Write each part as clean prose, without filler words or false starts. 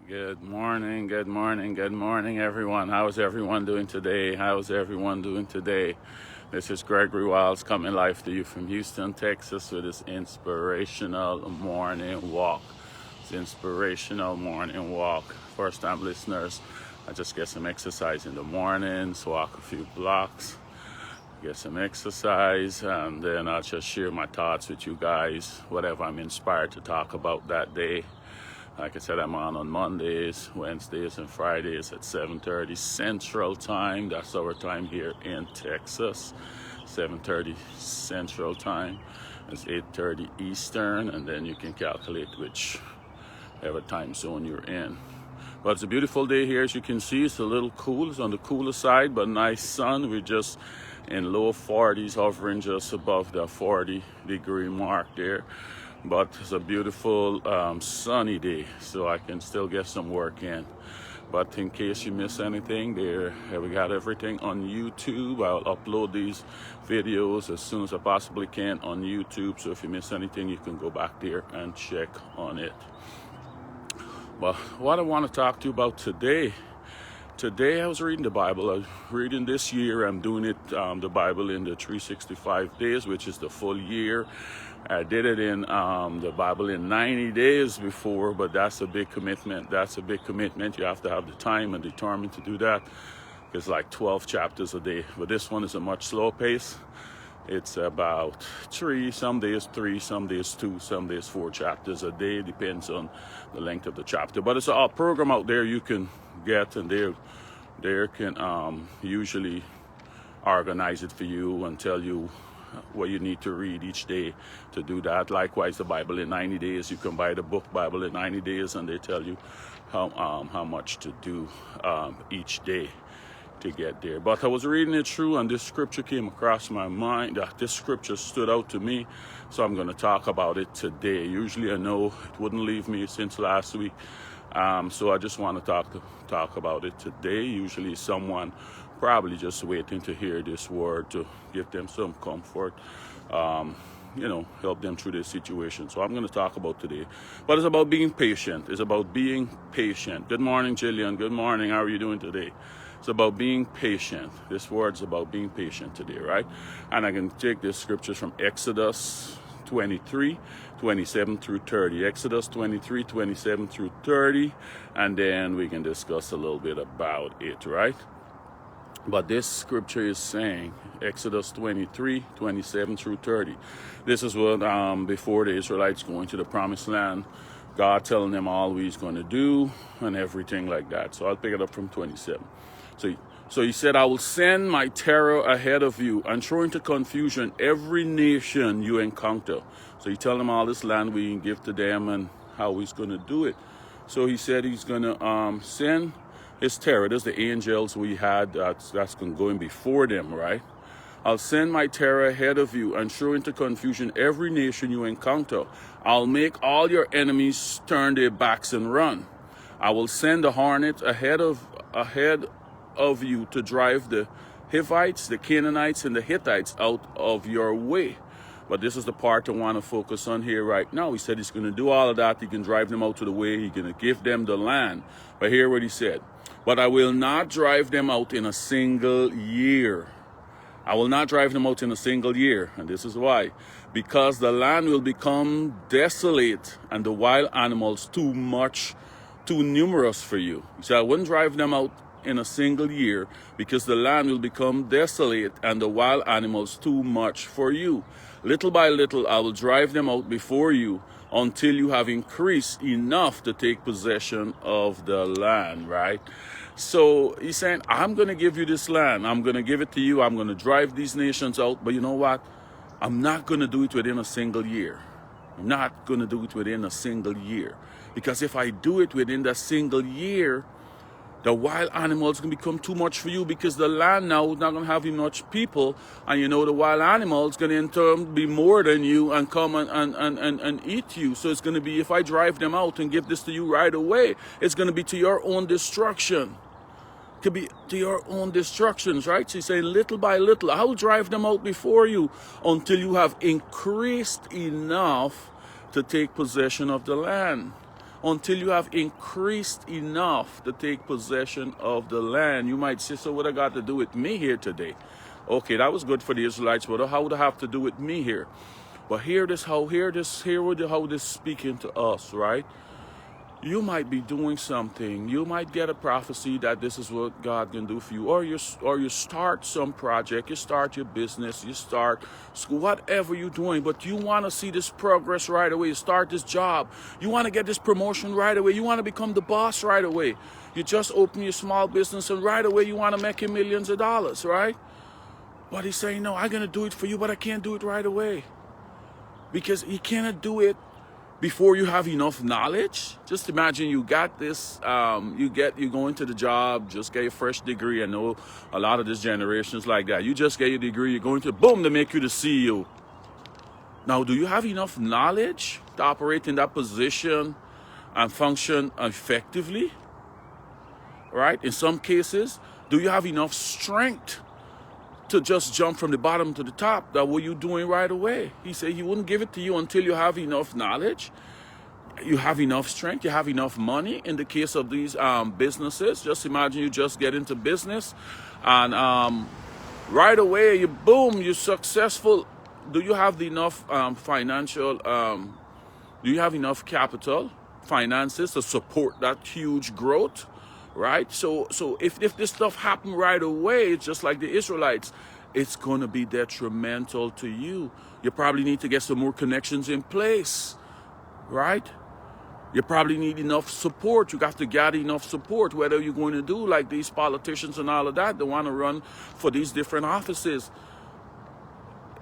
Good morning, good morning, good morning, everyone. How's everyone doing today? How's everyone doing today? This is Gregory Wiles coming live to you from Houston, Texas with this inspirational morning walk. It's inspirational morning walk. First time listeners, I just get some exercise in the mornings, walk a few blocks, get some exercise, and then I'll just share my thoughts with you guys, whatever I'm inspired to talk about that day. Like I said, I'm on Mondays, Wednesdays, and Fridays at 7:30 Central Time. That's our time here in Texas. 7:30 Central Time. It's 8:30 Eastern, and then you can calculate whichever time zone you're in. But it's a beautiful day here, as you can see. It's a little cool. It's on the cooler side, but nice sun. We're just in low 40s, hovering just above the 40-degree mark there. But it's a beautiful sunny day, so I can still get some work in. But in case you miss anything, we got everything on YouTube. I'll upload these videos as soon as I possibly can on YouTube. So if you miss anything, you can go back there and check on it. Well, what I want to talk to you about today. Today I was reading the Bible. I was reading this year. I'm doing it, the Bible in the 365 days, which is the full year. I did it in the Bible in 90 days before, but that's a big commitment. That's a big commitment. You have to have the time and determined to do that. It's like 12 chapters a day. But this one is a much slower pace. It's about 3, some days 3, some days 2, some days 4 chapters a day. Depends on the length of the chapter. But it's a program out there you can get, and they can usually organize it for you and tell you what you need to read each day to do that. Likewise, the Bible in 90 days. You can buy the book Bible in 90 days, and they tell you how much to do each day to get there. But I was reading it through, and this scripture came across my mind. This scripture stood out to me, so I'm going to talk about it today. Usually I know it wouldn't leave me since last week, so I just want to talk about it today. Usually someone probably just waiting to hear this word to give them some comfort, help them through this situation. So I'm going to talk about today. But it's about being patient. It's about being patient. Good morning, Jillian. Good morning. How are you doing today? It's about being patient. This word's about being patient today, right? And I can take this scriptures from Exodus 23, 27 through 30. Exodus 23, 27 through 30. And then we can discuss a little bit about it, right? But this scripture is saying, Exodus 23, 27 through 30. This is what, before the Israelites going to the promised land, God telling them all He's going to do and everything like that. So I'll pick it up from 27. So he said, I will send my terror ahead of you and throw into confusion every nation you encounter. So he tell them all this land we can give to them and how He's going to do it. So he said He's going to send His terror. There's the angels we had that's going before them, right? I'll send my terror ahead of you and throw into confusion every nation you encounter. I'll make all your enemies turn their backs and run. I will send the hornet ahead of you to drive the Hivites, the Canaanites, and the Hittites out of your way. But this is the part I want to focus on here right now. He said He's going to do all of that. He can drive them out to the way. He's going to give them the land. But hear what He said. But I will not drive them out in a single year. I will not drive them out in a single year. And this is why. Because the land will become desolate and the wild animals too numerous for you. He said, I wouldn't drive them out in a single year because the land will become desolate and the wild animals too much for you. Little by little, I will drive them out before you until you have increased enough to take possession of the land, right? So He's saying, I'm going to give you this land. I'm going to give it to you. I'm going to drive these nations out. But you know what? I'm not going to do it within a single year. I'm not going to do it within a single year. Because if I do it within that single year, the wild animals can become too much for you because the land now is not going to have much people. And the wild animals going to in turn be more than you and come and eat you. So it's going to be, if I drive them out and give this to you right away, it's going to be to your own destruction. It could be to your own destructions, right? So He's saying little by little, I will drive them out before you until you have increased enough to take possession of the land. until you have increased enough to take possession of the land. You might say, so what I got to do with me here today? Okay, that was good for the Israelites, but how would it have to do with me here? But hear how this speaking to us, right? You might be doing something. You might get a prophecy that this is what God can do for you, or you start some project, you start your business, you start school, whatever you're doing. But you want to see this progress right away. You start this job. You want to get this promotion right away. You want to become the boss right away. You just open your small business, and right away you want to make your millions of dollars, right? But he's saying, no, I'm gonna do it for you, but I can't do it right away, because you cannot do it before you have enough knowledge. Just imagine you got this, you go into the job, just get your fresh degree. I know a lot of this generation is like that. You just get your degree, you're going to, boom, they make you the CEO. Now, do you have enough knowledge to operate in that position and function effectively? Right? In some cases, do you have enough strength to just jump from the bottom to the top? That what you're doing right away. He said he wouldn't give it to you until you have enough knowledge, you have enough strength, you have enough money. In the case of these businesses, just imagine you just get into business and right away you're successful. Do you have enough financial, do you have enough capital, finances to support that huge growth? Right? So if this stuff happened right away, it's just like the Israelites, it's going to be detrimental to you. You probably need to get some more connections in place, right? You probably need enough support. You got to gather enough support, whether you're going to do like these politicians and all of that, they want to run for these different offices.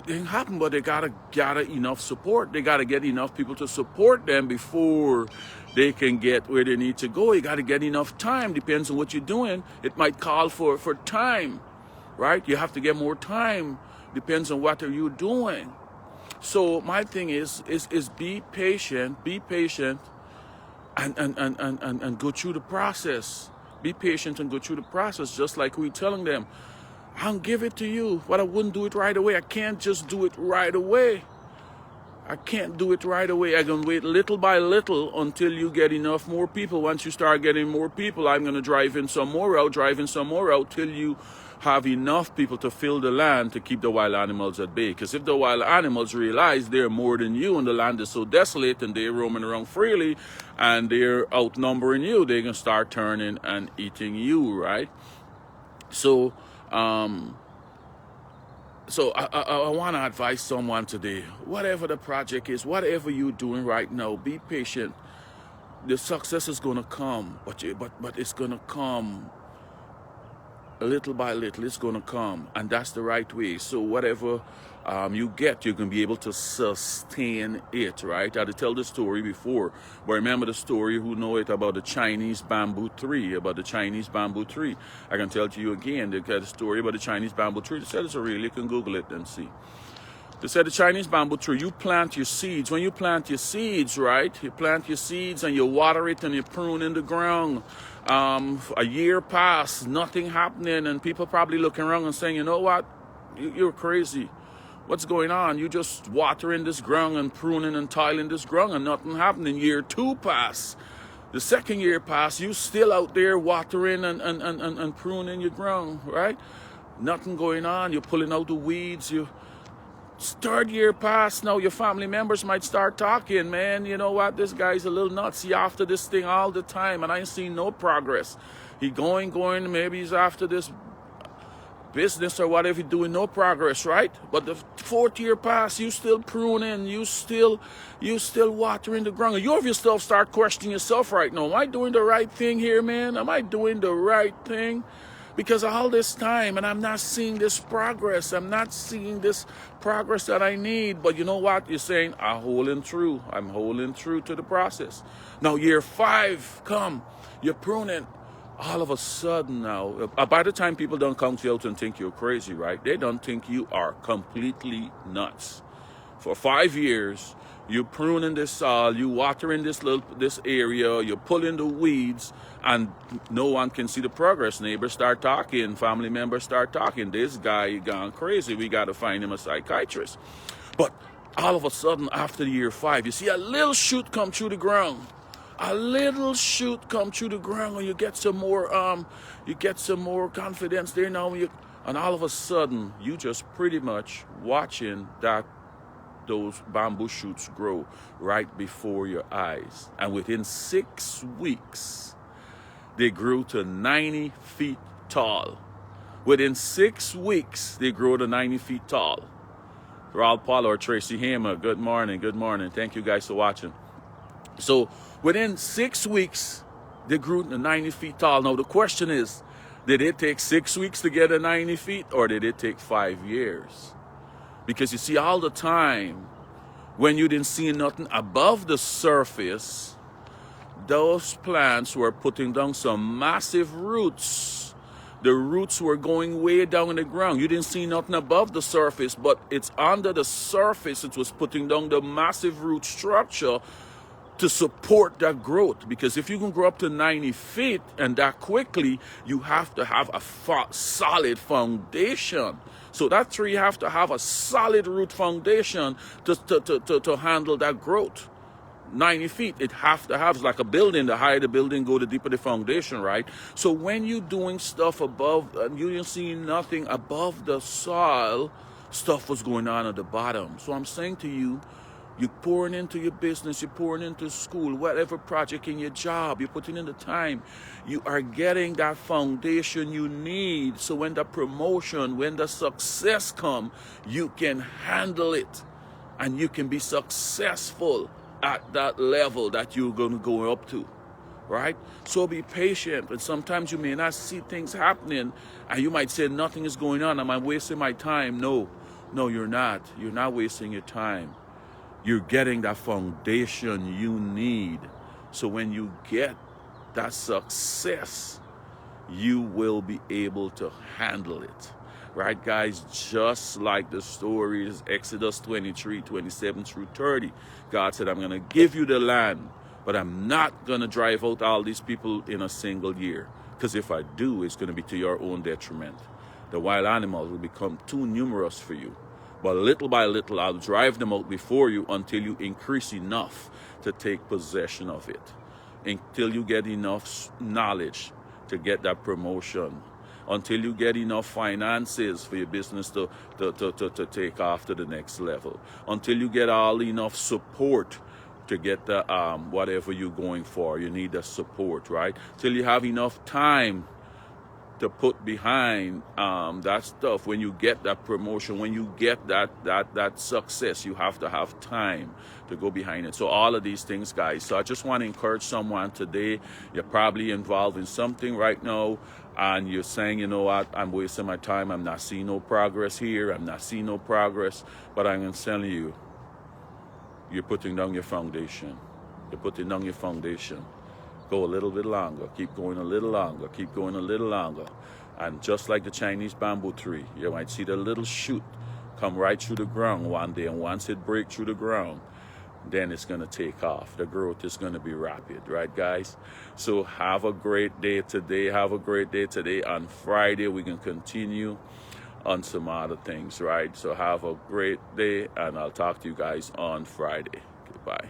It didn't happen, but they got to gather enough support. They got to get enough people to support them before they can get where they need to go. You got to get enough time. Depends on what you're doing. It might call for time, right? You have to get more time. Depends on what are you doing. So my thing is be patient, and go through the process. Be patient and go through the process, just like we're telling them. I'll give it to you, but I wouldn't do it right away. I can't just do it right away. I can't do it right away. I'm going to wait little by little until you get enough more people. Once you start getting more people, I'm going to drive in some more out till you have enough people to fill the land to keep the wild animals at bay. Because if the wild animals realize they're more than you and the land is so desolate and they're roaming around freely and they're outnumbering you, they're going to start turning and eating you, right? So I want to advise someone today, whatever the project is, whatever you're doing right now, be patient. The success is going to come, but it's going to come little by little. It's going to come, and that's the right way. So whatever you get, you can be able to sustain it, right? I had to tell the story before, but remember the story, who know it, about the Chinese bamboo tree, I can tell to you again. They got a story about the Chinese bamboo tree. They said it's real. You can Google it and see. They said the Chinese bamboo tree, you plant your seeds. When you plant your seeds, right, you plant your seeds and you water it and you prune in the ground. A year passed, nothing happening, and people probably looking around and saying, you know what, you're crazy. What's going on? You just watering this ground and pruning and tiling this ground and nothing happening. Year 2 passed. The second year passed. You still out there watering and pruning your ground, right? Nothing going on. You're pulling out the weeds. Third year passed. Now your family members might start talking, man, you know what? This guy's a little nuts. He after this thing all the time and I ain't seen no progress. He going, maybe he's after this business or whatever, doing no progress, right? But the 4th year passed, you still pruning, you still watering the ground. You of yourself start questioning yourself right now. Am I doing the right thing here, man? Am I doing the right thing? Because all this time and I'm not seeing this progress. I'm not seeing this progress that I need. But you know what? You're saying, I'm holding true to the process. Now year 5 come, you're pruning. All of a sudden now, by the time people don't come to you out and think you're crazy, right? They don't think you are completely nuts. For 5 years, you're pruning this soil, you watering this area, you're pulling the weeds, and no one can see the progress. Neighbors start talking, family members start talking. This guy gone crazy. We got to find him a psychiatrist. But all of a sudden, after year 5, you see a little shoot come through the ground. a little shoot come through the ground, and you get some more confidence there now. And all of a sudden, you just pretty much watching those bamboo shoots grow right before your eyes. And within 6 weeks, they grew to 90 feet tall. Within 6 weeks, they grew to 90 feet tall. Raul Paulo or Tracy Hamer, good morning, good morning. Thank you guys for watching. So within 6 weeks, they grew to 90 feet tall. Now the question is, did it take 6 weeks to get to 90 feet, or did it take 5 years? Because you see, all the time, when you didn't see nothing above the surface, those plants were putting down some massive roots. The roots were going way down in the ground. You didn't see nothing above the surface, but it's under the surface it was putting down the massive root structure to support that growth. Because if you can grow up to 90 feet and that quickly, you have to have a solid foundation. So that tree have to have a solid root foundation to handle that growth. 90 feet, it have to have, it's like a building. The higher the building go, the deeper the foundation, right? So when you're doing stuff above, and you didn't see nothing above the soil, stuff was going on at the bottom. So I'm saying to you, you're pouring into your business, you're pouring into school, whatever project in your job, you're putting in the time, you are getting that foundation you need. So when the promotion, when the success come, you can handle it and you can be successful at that level that you're going to go up to, right? So be patient. And sometimes you may not see things happening and you might say nothing is going on. Am I wasting my time? No, you're not. You're not wasting your time. You're getting that foundation you need. So when you get that success, you will be able to handle it. Right, guys? Just like the stories, Exodus 23, 27 through 30. God said, I'm going to give you the land, but I'm not going to drive out all these people in a single year. Because if I do, it's going to be to your own detriment. The wild animals will become too numerous for you. But little by little, I'll drive them out before you until you increase enough to take possession of it. Until you get enough knowledge to get that promotion. Until you get enough finances for your business to take off to the next level. Until you get all enough support to get the whatever you're going for. You need the support, right? Till you have enough time to put behind that stuff. When you get that promotion, when you get that success, you have to have time to go behind it. So all of these things, guys. So I just want to encourage someone today. You're probably involved in something right now, and you're saying, you know what, I'm wasting my time. I'm not seeing no progress here. I'm not seeing no progress. But I'm telling you, you're putting down your foundation. You're putting down your foundation. Go a little bit longer. Keep going a little longer. Keep going a little longer. And just like the Chinese bamboo tree, you might see the little shoot come right through the ground one day. And once it breaks through the ground, then it's going to take off. The growth is going to be rapid, right, guys? So have a great day today. Have a great day today. On Friday, we can continue on some other things, right? So have a great day, and I'll talk to you guys on Friday. Goodbye.